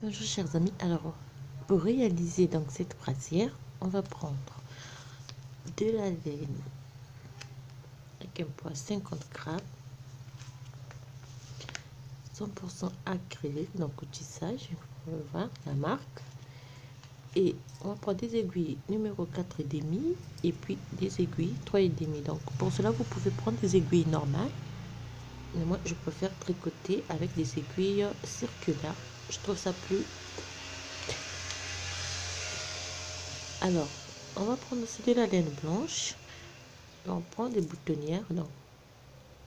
Bonjour chers amis, alors pour réaliser donc cette brassière, on va prendre de la laine avec un poids 50 grammes, 100% acrylique, donc au tissage, on va voir la marque, et on va prendre des aiguilles numéro 4,5 et puis des aiguilles 3,5. Donc pour cela vous pouvez prendre des aiguilles normales, mais moi je préfère tricoter avec des aiguilles circulaires, je trouve ça plus. Alors, on va prendre aussi de la laine blanche. On prend des boutonnières, donc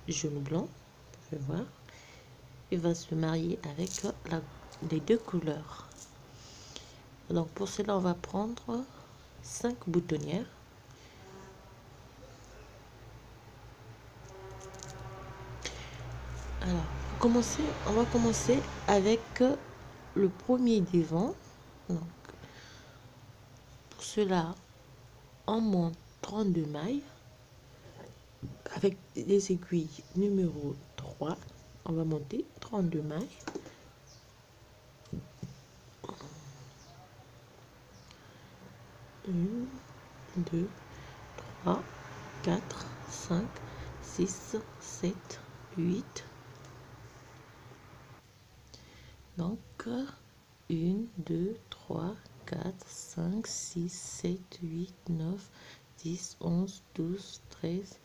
jaune blanc, vous pouvez voir. Il va se marier avec les deux couleurs. Donc pour cela, on va prendre 5 boutonnières. Alors, on va commencer avec le premier devant. Donc, pour cela, on monte 32 mailles avec des aiguilles numéro 3. On va monter 32 mailles. 1, 2, 3, 4, 5, 6, 7, 8. Donc, 1, 2, 3, 4, 5, 6, 7, 8, 9, 10, 11, 12, 13,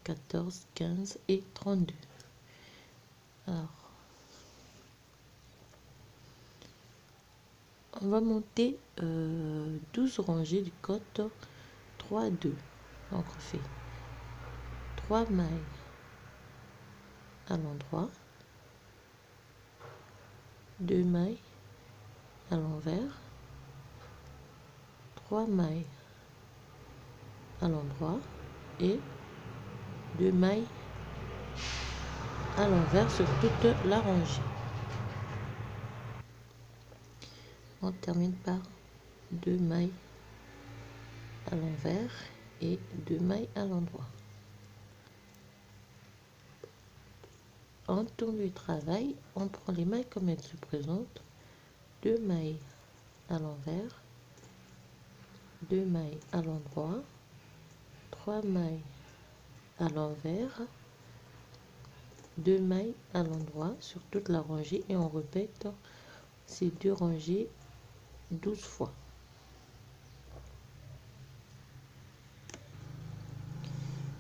14, 15 et 32. Alors, on va monter 12 rangées du côte 3, 2. Donc, on fait 3 mailles à l'endroit, 2 mailles à l'envers, 3 mailles à l'endroit et 2 mailles à l'envers sur toute la rangée. On termine par 2 mailles à l'envers et 2 mailles à l'endroit. On tourne le travail, on prend les mailles comme elles se présentent, 2 mailles à l'envers, 2 mailles à l'endroit, 3 mailles à l'envers, 2 mailles à l'endroit sur toute la rangée et on répète ces 2 rangées 12 fois.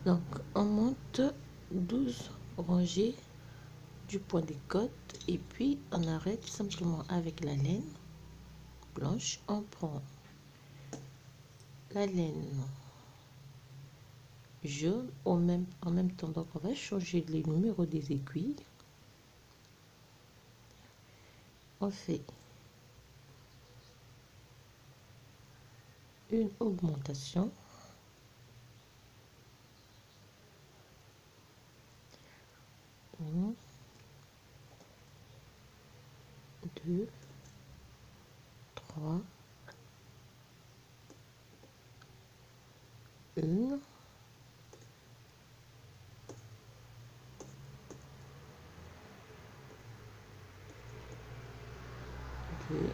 Donc on monte 12 rangées du point des côtes et puis on arrête simplement avec la laine blanche. On prend la laine jaune en même temps, donc on va changer les numéros des aiguilles. On fait une augmentation, 1, 2, 3, 1, 2,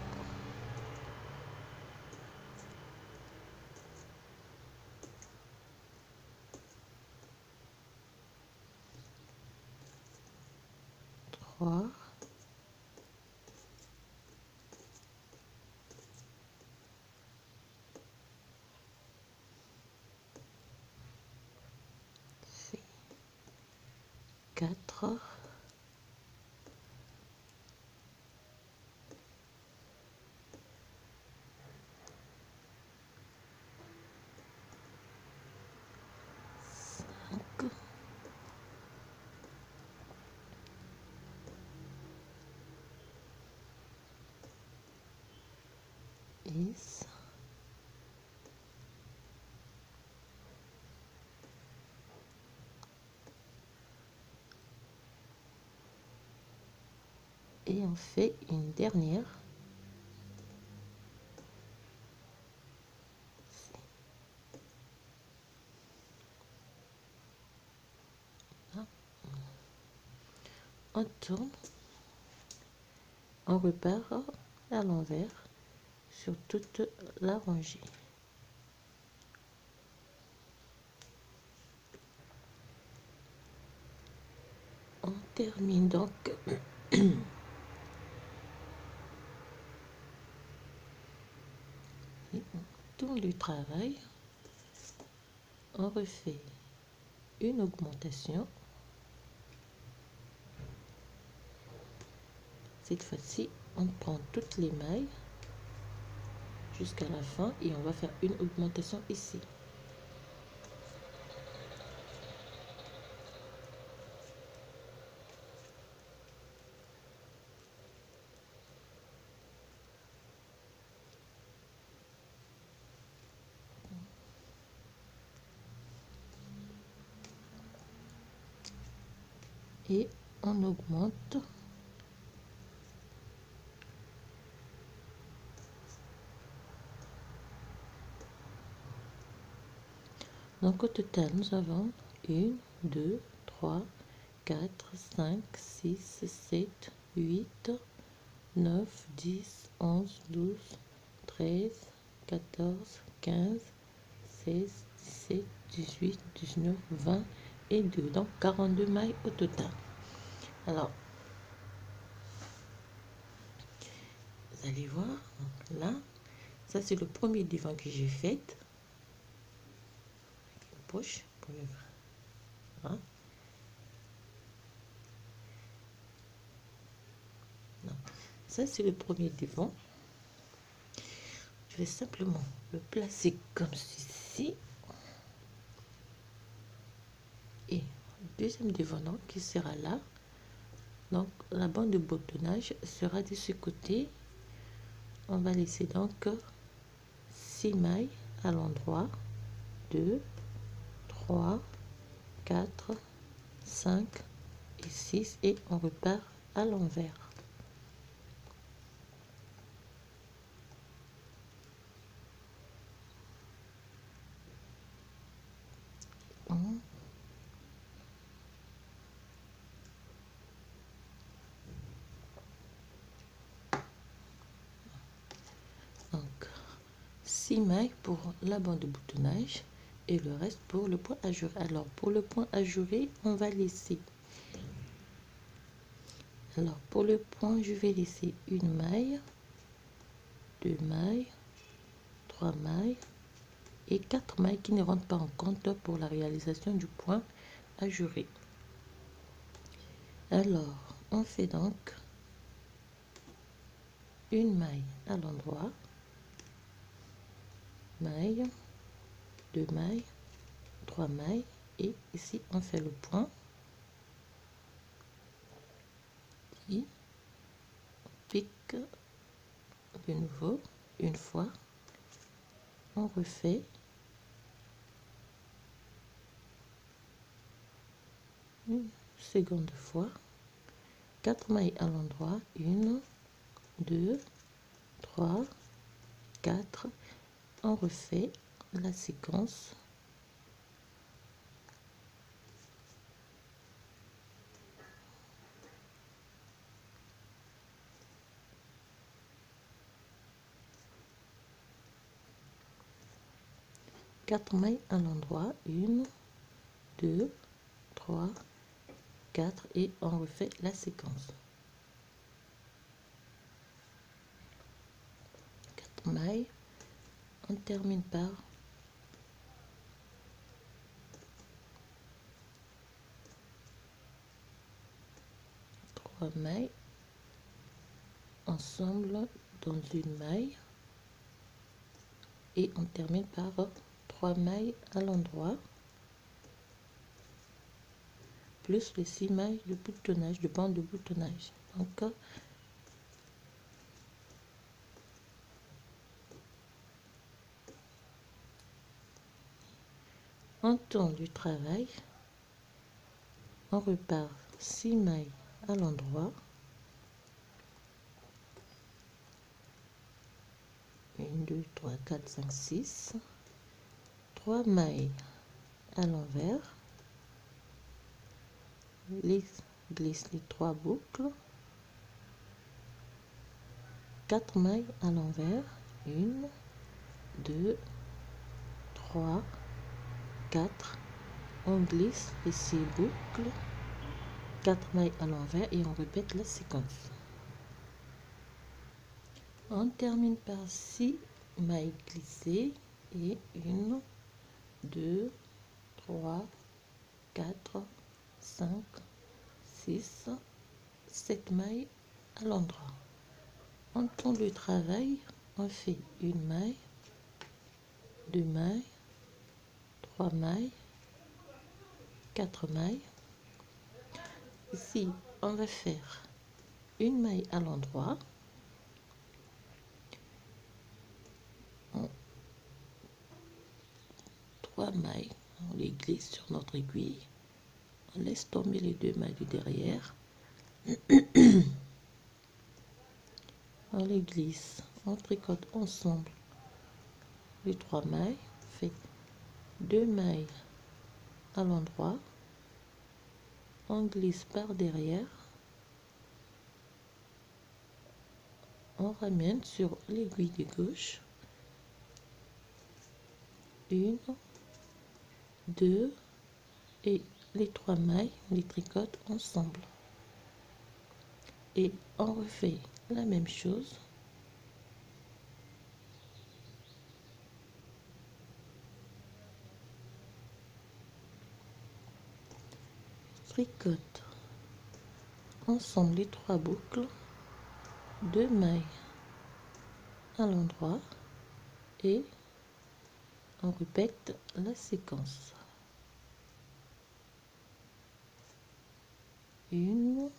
3, 4, 5 10 et on fait une dernière. On tourne, on repart à l'envers sur toute la rangée. On termine donc tout le travail. On refait une augmentation. Cette fois-ci, on prend toutes les mailles jusqu'à la fin et on va faire une augmentation ici. Et on augmente. Donc au total, nous avons 1, 2, 3, 4, 5, 6, 7, 8, 9, 10, 11, 12, 13, 14, 15, 16, 17, 18, 19, 20 et 2. Donc 42 mailles au total. Alors, vous allez voir, donc là, ça c'est le premier divan que j'ai fait. Poche pour le voilà. Non. Ça c'est le premier divan. Je vais simplement le placer comme ceci. Et le deuxième divan donc, qui sera là. Donc la bande de boutonnage sera de ce côté. On va laisser donc 6 mailles à l'endroit. 2, 3, 4, 5 et 6 et on repart à l'envers. Donc 6 mailles pour la bande de boutonnage et le reste pour le point ajouré. Alors pour le point ajouré, on va laisser, alors pour le point, je vais laisser une maille, 2 mailles, 3 mailles et 4 mailles qui ne rentrent pas en compte pour la réalisation du point ajouré. Alors on fait donc une maille à l'endroit, maille, 2 mailles, 3 mailles et ici on fait le point et pique de nouveau une fois, on refait une seconde fois, 4 mailles à l'endroit, 1, 2, 3, 4, on refait la séquence. Quatre mailles à l'endroit, 1, 2, 3, 4 et on refait la séquence. 4 mailles, on termine par 3 mailles ensemble dans une maille et on termine par 3 mailles à l'endroit plus les 6 mailles de boutonnage, de bande de boutonnage. Donc en temps du travail, on repart 6 mailles à l'endroit, 1, 2, 3, 4, 5, 6, 3 mailles à l'envers, glisse les 3 boucles, 4 mailles à l'envers, 1, 2, 3, 4, on glisse ici boucle, 4 mailles à l'envers et on répète la séquence. On termine par 6 mailles glissées et 1, 2, 3, 4, 5, 6, 7 mailles à l'endroit. En temps de travail, on fait une maille, 2 mailles, 3 mailles, 4 mailles. Ici, on va faire une maille à l'endroit, 3 mailles, on les glisse sur notre aiguille, on laisse tomber les 2 mailles du derrière, on les glisse, on tricote ensemble les 3 mailles, on fait 2 mailles à l'endroit, on glisse par derrière, on ramène sur l'aiguille de gauche, 1, 2 et les 3 mailles, on les tricote ensemble et on refait la même chose. Tricote ensemble les 3 boucles, 2 mailles à l'endroit et on répète la séquence. 1,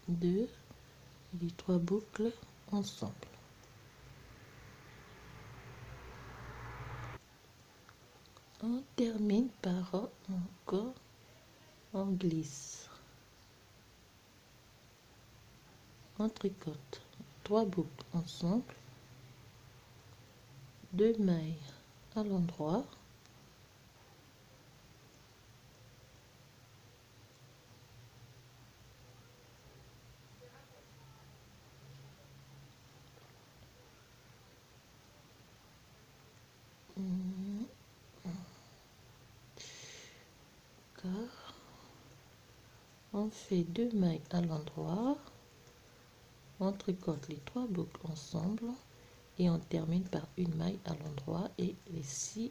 2, les 3 boucles ensemble. On termine par encore, on glisse, on tricote 3 boucles ensemble, 2 mailles à l'endroit, on fait 2 mailles à l'endroit, on tricote les 3 boucles ensemble et on termine par une maille à l'endroit et les 6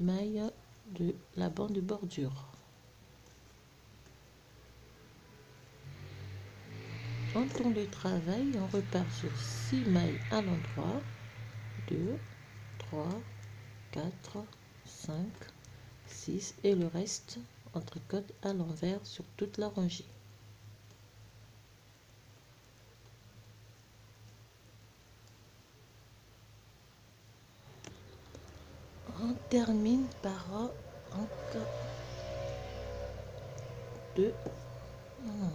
mailles de la bande de bordure. En temps de travail, on repart sur 6 mailles à l'endroit, 2, 3, 4, 5, 6 et le reste on tricote à l'envers sur toute la rangée. On termine par encore 2 à l'endroit.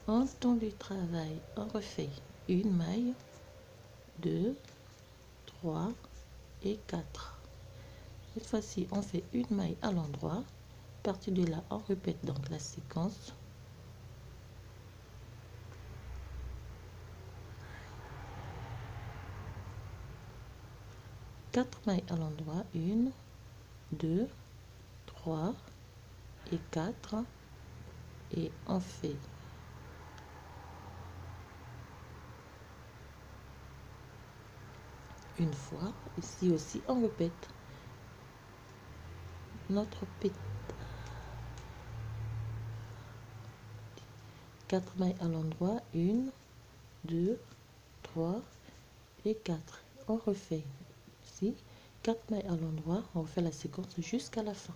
En temps de travail, on refait une maille, 2, 3 et 4. Cette fois-ci, on fait une maille à l'endroit. À partir de là, on répète donc la séquence. Quatre mailles à l'endroit, 1, 2, 3 et 4. Et on fait une fois. Ici aussi, on répète notre petit 4 mailles à l'endroit, 1, 2, 3 et 4. On refait ici 4 mailles à l'endroit, on refait la séquence jusqu'à la fin.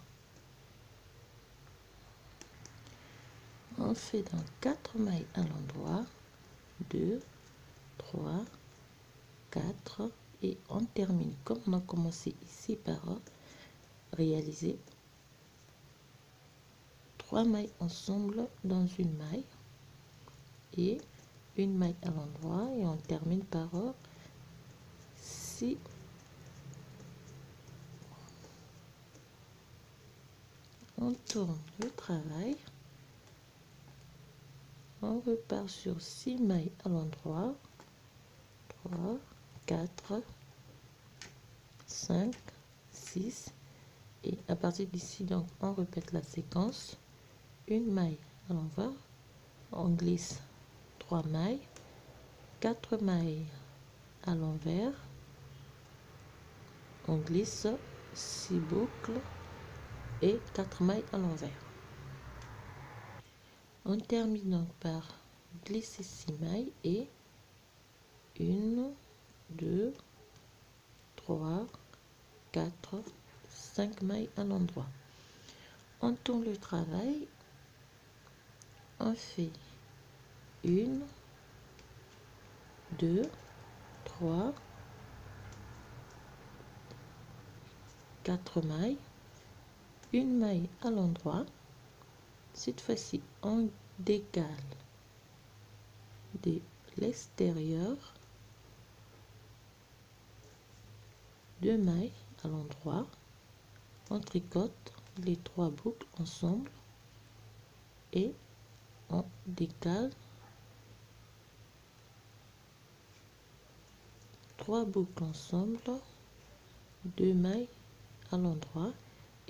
On fait donc 4 mailles à l'endroit, 2, 3, 4 et on termine comme on a commencé ici par réaliser 3 mailles ensemble dans une maille et une maille à l'endroit et on termine par 6. On tourne le travail, On repart sur 6 mailles à l'endroit, 3, 4, 5, 6, et à partir d'ici, donc on répète la séquence, une maille à l'envers, on glisse 3 mailles, 4 mailles à l'envers, on glisse 6 boucles et 4 mailles à l'envers. On termine donc par glisser 6 mailles et 1, 2, 3, 4, 5 mailles à l'endroit. On tourne le travail, on fait 1, 2, 3, 4 mailles, une maille à l'endroit. Cette fois-ci, on décale de l'extérieur 2 mailles à l'endroit. On tricote les 3 boucles ensemble et on décale 3 boucles ensemble, 2 mailles à l'endroit,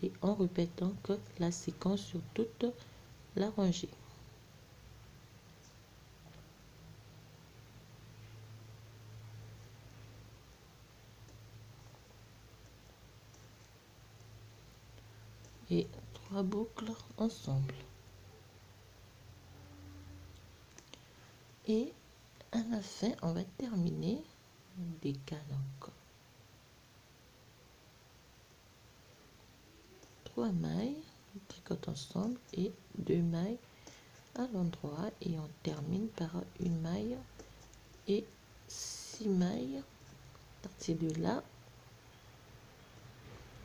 et on répète donc la séquence sur toute la rangée. Et 3 boucles ensemble. Et à la fin, on va terminer, on décale encore 3 mailles, on tricote ensemble et 2 mailles à l'endroit, et on termine par une maille et 6 mailles. À partir de là,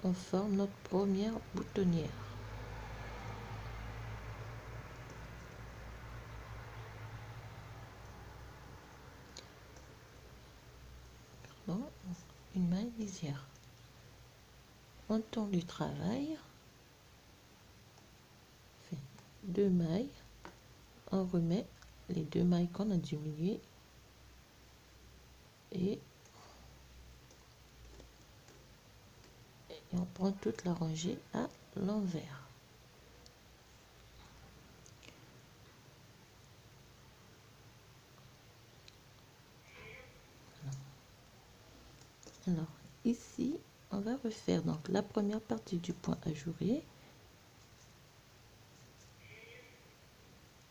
on forme notre première boutonnière. Pardon, une maille lisière. On tourne du travail, fait 2 mailles, on remet les 2 mailles qu'on a diminuées et on prend toute la rangée à l'envers. Alors ici, on va refaire donc la première partie du point ajouré,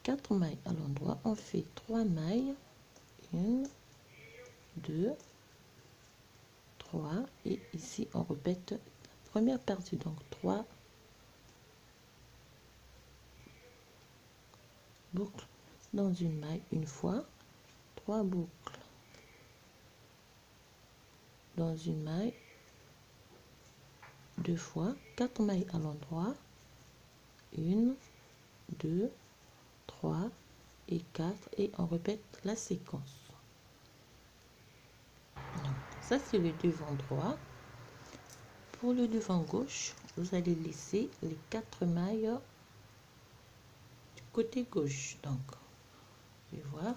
4 mailles à l'endroit, on fait 3 mailles, 1, 2, 3, et ici on répète la première partie, donc 3 boucles dans une maille une fois, 3 boucles dans une maille 2 fois, 4 mailles à l'endroit, 1, 2, 3 et 4, et on répète la séquence. Donc, ça c'est le devant droit. Pour le devant gauche, vous allez laisser les 4 mailles du côté gauche. Donc, je vais voir.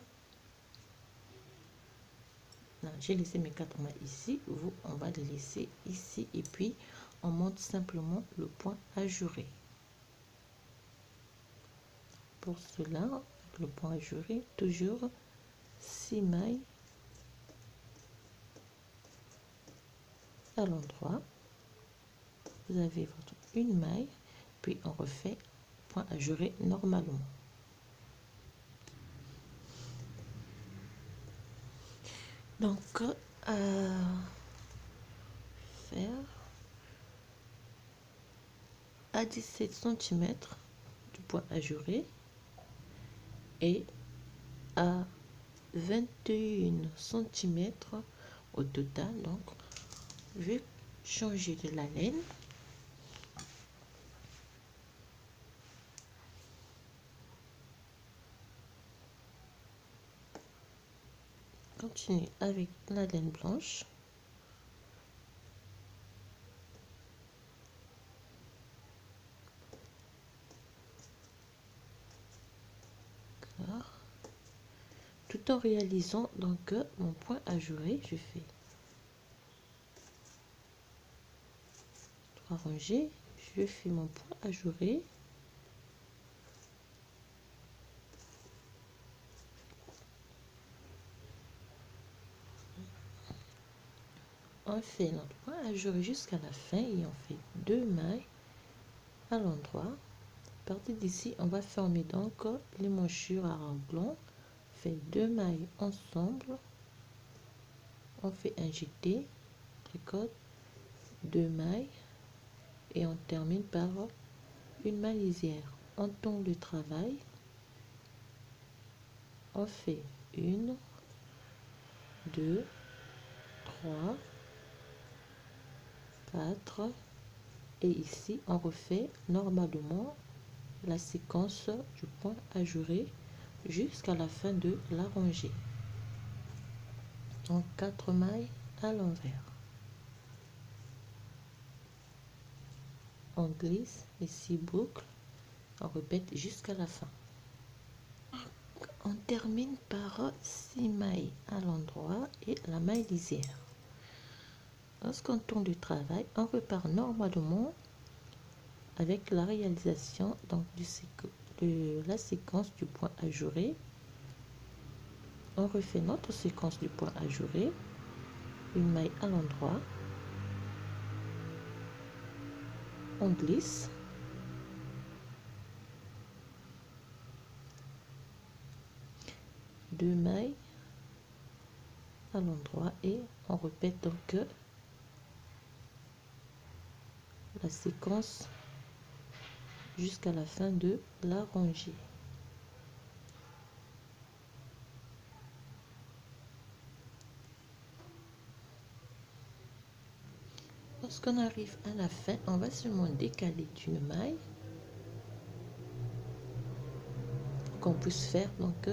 J'ai laissé mes 4 mailles ici. Vous, on va les laisser ici, et puis on monte simplement le point ajouré. Pour cela, avec le point ajouré, toujours 6 mailles à l'endroit. Vous avez votre une maille, puis on refait point ajouré normalement. Donc faire à 17 cm du point ajouré et à 21 cm au total. Donc je vais changer de la laine. Continue avec la laine blanche. D'accord. Tout en réalisant donc mon point ajouré, je fais 3 rangées, je fais mon point ajouré. On fait notre point ajouré jusqu'à la fin et on fait 2 mailles à l'endroit. À partir d'ici, on va fermer donc les manchures à raglan. On fait 2 mailles ensemble, on fait un jeté, tricote, 2 mailles et on termine par une maille lisière. On tourne le travail, on fait 1, 2, 3, 4 et ici on refait normalement la séquence du point ajouré jusqu'à la fin de la rangée. Donc 4 mailles à l'envers. On glisse les 6 boucles, on répète jusqu'à la fin. On termine par 6 mailles à l'endroit et la maille lisière. Lorsqu'on tourne du travail, on repart normalement avec la réalisation donc de la séquence du point ajouré. On refait notre séquence du point ajouré, une maille à l'endroit, on glisse, deux mailles à l'endroit et on répète donc la séquence jusqu'à la fin de la rangée. Lorsqu'on arrive à la fin, on va seulement décaler d'une maille pour qu'on puisse faire donc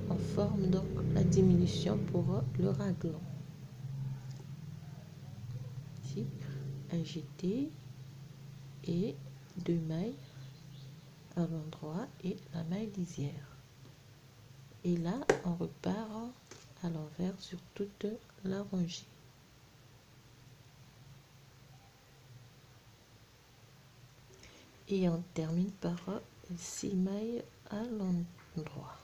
on forme donc la diminution pour le raglan. Ici, un jeté et deux mailles à l'endroit et la maille lisière. Et là, on repart à l'envers sur toute la rangée. Et on termine par 6 mailles à l'endroit.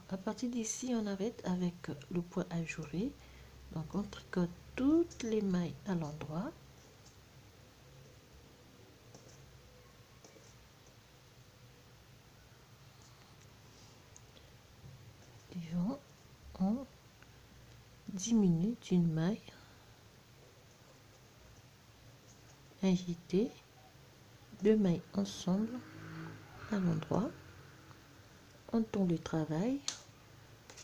À partir d'ici, on arrête avec le point ajouré. Donc on tricote toutes les mailles à l'endroit. Et on diminue d'une maille, un jeté, deux mailles ensemble à l'endroit. On tourne le travail,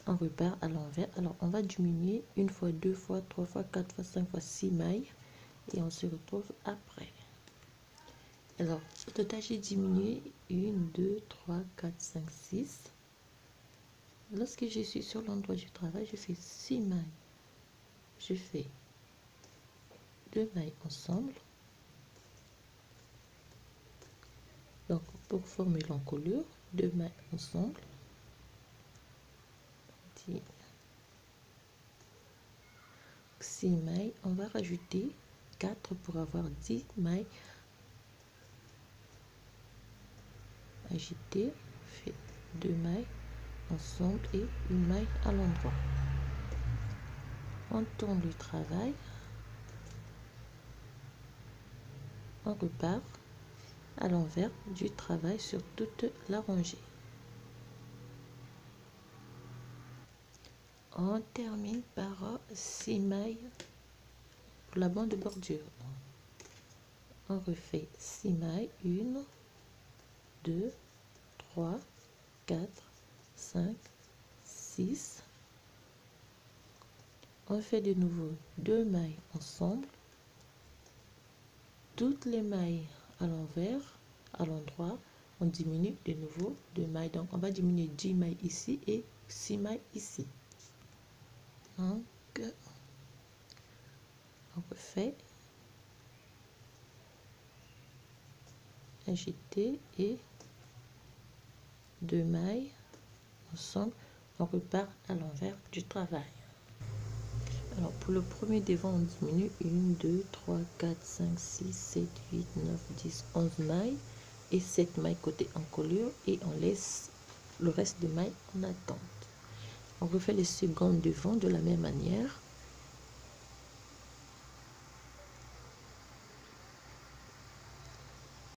on repart à l'envers. Alors on va diminuer une fois, deux fois, trois fois, quatre fois, cinq fois, 6 mailles et on se retrouve après. Alors au total j'ai diminué 1, 2, 3, 4, 5, 6. Lorsque je suis sur l'endroit du travail, je fais 6 mailles. Je fais 2 mailles ensemble. Donc pour former l'encolure, 2 mailles ensemble. 6 mailles, on va rajouter 4 pour avoir 10 mailles. Agiter, fait 2 mailles ensemble et une maille à l'endroit. On tourne le travail, on repart à l'envers du travail sur toute la rangée. On termine par 6 mailles pour la bande de bordure. On refait 6 mailles, 1, 2, 3, 4, 5, 6. On fait de nouveau 2 mailles ensemble, toutes les mailles à l'envers, à l'endroit, on diminue de nouveau 2 mailles. Donc on va diminuer 10 mailles ici et 6 mailles ici. Donc, on refait, agiter et 2 mailles ensemble, on repart à l'envers du travail. Alors pour le premier devant, on diminue 1, 2, 3, 4, 5, 6, 7, 8, 9, 10, 11 mailles et 7 mailles côté encolure et on laisse le reste des mailles en attente. On refait les secondes devant de la même manière.